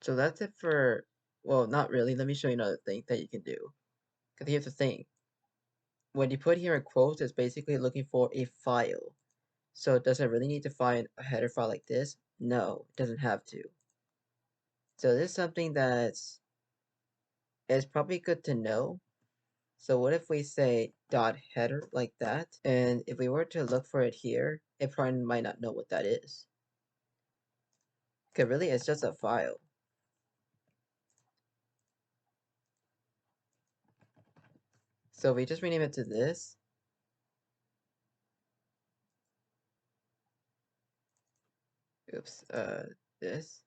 So that's it for, well, not really. Let me show you another thing that you can do. Because here's the thing. When you put here in quotes, it's basically looking for a file. So does it really need to find a header file like this? No, it doesn't have to. So this is something that's is probably good to know. So what if we say dot header like that? And if we were to look for it here, it probably might not know what that is. Because really it's just a file. So if we just rename it to this, oops, this.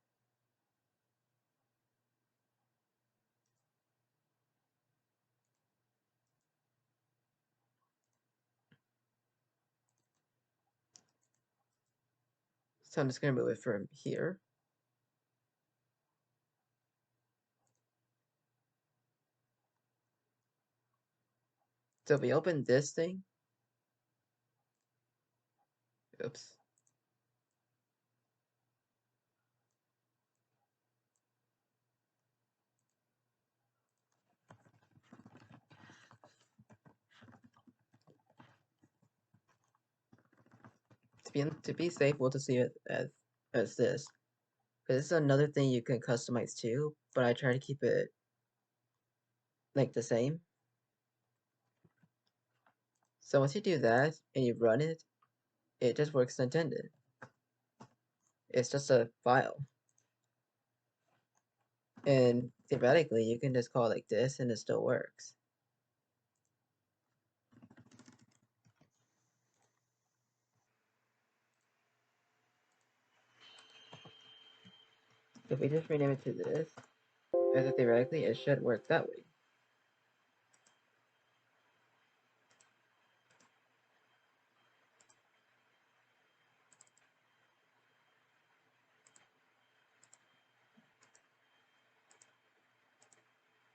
So I'm just gonna move it from here. So if we open this thing, oops. To be safe, we'll just see it as this. Because this is another thing you can customize too, but I try to keep it like the same. So once you do that and you run it, it just works as intended. It's just a file. And theoretically, you can just call it like this and it still works. If we just rename it to this, as if theoretically it should work that way.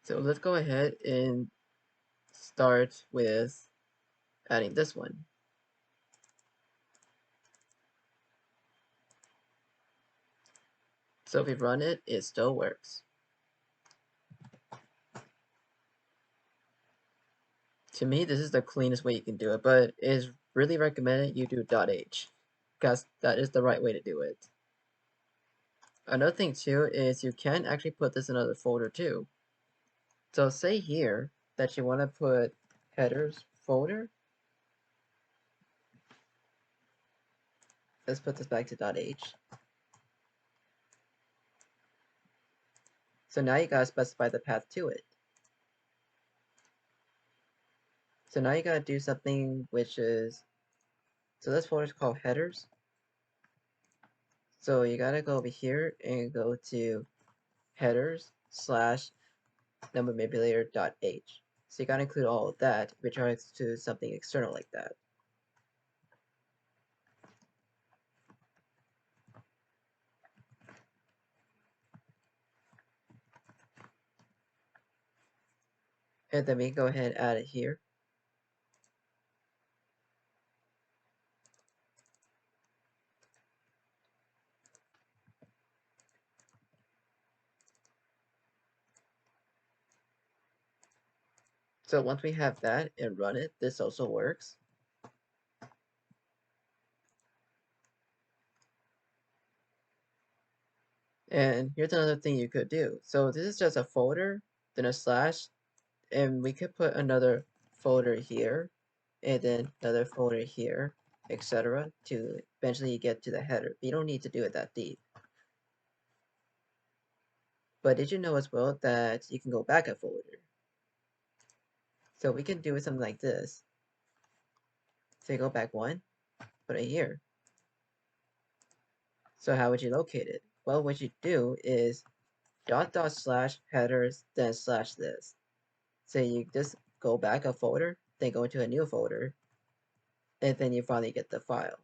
So let's go ahead and start with adding this one. So if we run it, it still works. To me, this is the cleanest way you can do it, but it is really recommended you do .h, because that is the right way to do it. Another thing too is you can actually put this in another folder too. So say here that you want to put headers folder. Let's put this back to .h. So now you gotta specify the path to it. So now you gotta do something which is, so this folder is called headers. So you gotta go over here and go to headers slash number manipulator.h. So you gotta include all of that, which are to something external like that. And then we can go ahead and add it here. So once we have that and run it, this also works. And here's another thing you could do. So this is just a folder, then a slash, and we could put another folder here, and then another folder here, etc. to eventually get to the header. You don't need to do it that deep. But did you know as well that you can go back a folder? So we can do something like this. So you go back one, put it here. So how would you locate it? Well, what you do is dot slash headers, then slash this. So you just go back a folder, then go into a new folder, and then you finally get the file.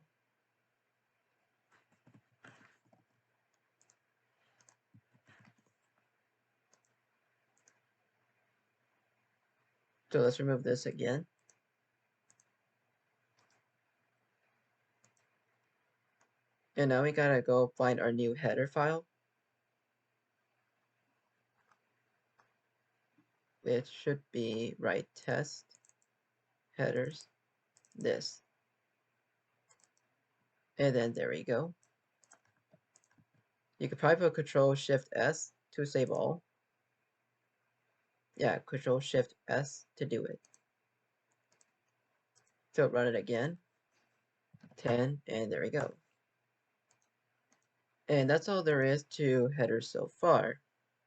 So let's remove this again. And now we gotta go find our new header file. it should be right test headers this, and then there we go. You could probably put Control Shift S to save all. Yeah, Control Shift S to do it. So run it again. 10, and there we go. And that's all there is to headers so far.